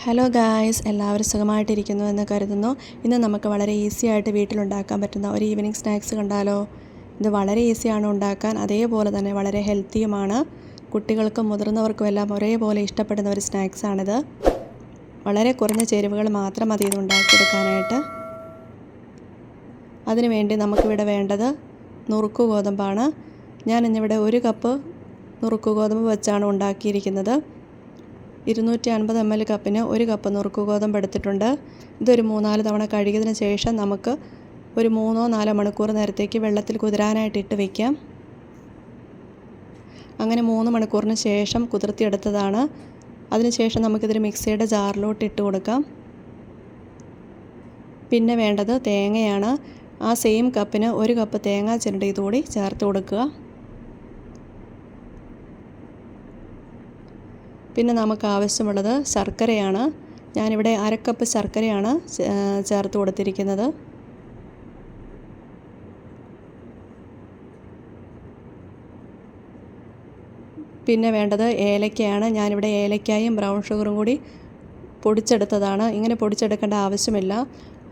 Hello guys, എല്ലാവരും സുഖമായിട്ടിരിക്കുന്നു എന്ന് കരുതുന്നു. ഇന്ന് നമുക്ക് വളരെ ഈസി ആയിട്ട് വീട്ടിലുണ്ടാക്കാൻ പറ്റുന്ന ഒരു ഈവനിങ് സ്നാക്സ് കണ്ടാലോ. ഇത് വളരെ ഈസിയാണ് ഉണ്ടാക്കാൻ, അതേപോലെ തന്നെ വളരെ ഹെൽത്തിയുമാണ്. കുട്ടികൾക്കും മുതിർന്നവർക്കും എല്ലാം ഒരേപോലെ ഇഷ്ടപ്പെടുന്ന ഒരു സ്നാക്സാണിത്. വളരെ കുറഞ്ഞ ചേരുവകൾ മാത്രം മതി ഇത് ഉണ്ടാക്കിയെടുക്കാനായിട്ട്. അതിനുവേണ്ടി നമുക്കിവിടെ വേണ്ടത് നുറുക്ക് ഗോതമ്പാണ്. ഞാൻ ഇന്നിവിടെ 1 കപ്പ് നുറുക്ക് ഗോതമ്പ് വെച്ചാണ് ഉണ്ടാക്കിയിരിക്കുന്നത്. 250 ml കപ്പിന് 1 കപ്പ് നുറുക്ക് ഗോതമ്പ് എടുത്തിട്ടുണ്ട്. ഇതൊരു 3-4 തവണ കഴുകിയതിന് ശേഷം നമുക്ക് ഒരു 3-4 മണിക്കൂർ നേരത്തേക്ക് വെള്ളത്തിൽ കുതിരാനായിട്ട് ഇട്ട് വയ്ക്കാം. അങ്ങനെ 3 മണിക്കൂറിന് ശേഷം കുതിർത്തിയെടുത്തതാണ്. അതിനുശേഷം നമുക്കിതൊരു മിക്സിയുടെ ജാറിലോട്ട് ഇട്ട് കൊടുക്കാം. പിന്നെ വേണ്ടത് തേങ്ങയാണ്. ആ സെയിം കപ്പിന് 1 കപ്പ് തേങ്ങ ചിരണ്ടിയതുകൂടി ചേർത്ത് കൊടുക്കുക. പിന്നെ നമുക്ക് ആവശ്യമുള്ളത് ശർക്കരയാണ്. ഞാനിവിടെ 1/2 കപ്പ് ശർക്കരയാണ് ചേർത്ത് കൊടുത്തിരിക്കുന്നത്. പിന്നെ വേണ്ടത് ഏലക്കയാണ്. ഞാനിവിടെ ഏലക്കായും ബ്രൗൺ ഷുഗറും കൂടി പൊടിച്ചെടുത്തതാണ്. ഇങ്ങനെ പൊടിച്ചെടുക്കേണ്ട ആവശ്യമില്ല.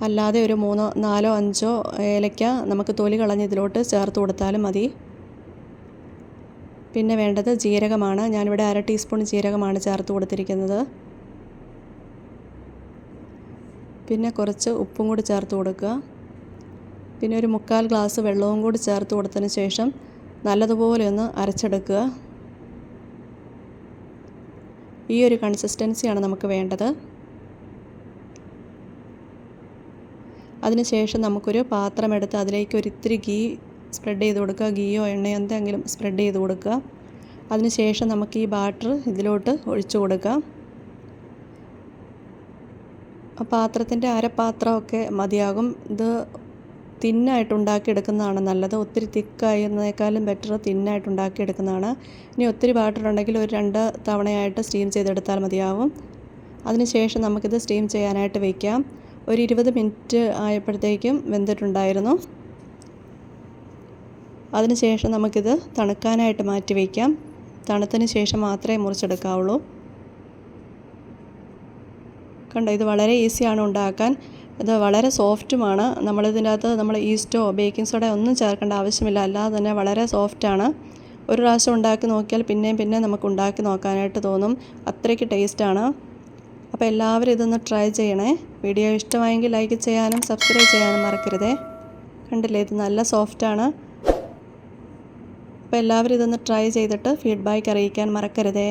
അല്ലാതെ ഒരു 3, 4, 5 ഏലക്ക നമുക്ക് തൊലി കളഞ്ഞ് ഇതിലോട്ട് ചേർത്ത് കൊടുത്താലും മതി. പിന്നെ വേണ്ടത് ജീരകമാണ്. ഞാനിവിടെ 1/2 ടീസ്പൂൺ ജീരകമാണ് ചേർത്ത് കൊടുത്തിരിക്കുന്നത്. പിന്നെ കുറച്ച് ഉപ്പും കൂടി ചേർത്ത് കൊടുക്കുക. പിന്നെ ഒരു 3/4 ഗ്ലാസ് വെള്ളവും കൂടി ചേർത്ത് കൊടുത്തതിന് ശേഷം നല്ലതുപോലെ ഒന്ന് അരച്ചെടുക്കുക. ഈ ഒരു കൺസിസ്റ്റൻസിയാണ് നമുക്ക് വേണ്ടത്. അതിനുശേഷം നമുക്കൊരു പാത്രമെടുത്ത് അതിലേക്ക് ഒരിത്തിരി ഗീ സ്പ്രെഡ് ചെയ്ത് കൊടുക്കുക. ഗീയോ എണ്ണയോ എന്തെങ്കിലും സ്പ്രെഡ് ചെയ്ത് കൊടുക്കുക. അതിനുശേഷം നമുക്ക് ഈ ബാറ്റർ ഇതിലോട്ട് ഒഴിച്ചു കൊടുക്കാം. പാത്രത്തിൻ്റെ അരപ്പാത്രമൊക്കെ മതിയാകും. ഇത് തിന്നായിട്ട് ഉണ്ടാക്കിയെടുക്കുന്നതാണ് നല്ലത്. ഒത്തിരി തിക്കായിരുന്നേക്കാളും ബെറ്റർ തിന്നായിട്ട് ഉണ്ടാക്കിയെടുക്കുന്നതാണ്. ഇനി ഒത്തിരി ബാറ്റർ ഉണ്ടെങ്കിൽ ഒരു 2 തവണയായിട്ട് സ്റ്റീം ചെയ്തെടുത്താൽ മതിയാവും. അതിനുശേഷം നമുക്കിത് സ്റ്റീം ചെയ്യാനായിട്ട് വയ്ക്കാം. ഒരു 20 മിനിറ്റ് ആയപ്പോഴത്തേക്കും വെന്തിട്ടുണ്ടായിരുന്നു. അതിനുശേഷം നമുക്കിത് തണുക്കാനായിട്ട് മാറ്റി വയ്ക്കാം. തണുത്തതിന് ശേഷം മാത്രമേ മുറിച്ചെടുക്കാവുള്ളൂ. കണ്ടോ, ഇത് വളരെ ഈസിയാണ് ഉണ്ടാക്കാൻ. ഇത് വളരെ സോഫ്റ്റുമാണ്. നമ്മൾ ഈസ്റ്റോ ബേക്കിംഗ് സോഡ ഒന്നും ചേർക്കേണ്ട ആവശ്യമില്ല. അല്ലാതെ തന്നെ വളരെ സോഫ്റ്റാണ്. ഒരു പ്രാവശ്യം ഉണ്ടാക്കി നോക്കിയാൽ പിന്നെ നമുക്ക് ഉണ്ടാക്കി നോക്കാനായിട്ട് തോന്നും. അത്രയ്ക്ക് ടേസ്റ്റാണ്. അപ്പോൾ എല്ലാവരും ഇതൊന്ന് ട്രൈ ചെയ്യണേ. വീഡിയോ ഇഷ്ടമായെങ്കിൽ ലൈക്ക് ചെയ്യാനും സബ്സ്ക്രൈബ് ചെയ്യാനും മറക്കരുതേ. കണ്ടില്ലേ, ഇത് നല്ല സോഫ്റ്റാണ്. അപ്പോൾ എല്ലാവരും ഇതൊന്ന് ട്രൈ ചെയ്തിട്ട് ഫീഡ്ബാക്ക് അറിയിക്കാൻ മറക്കരുതേ.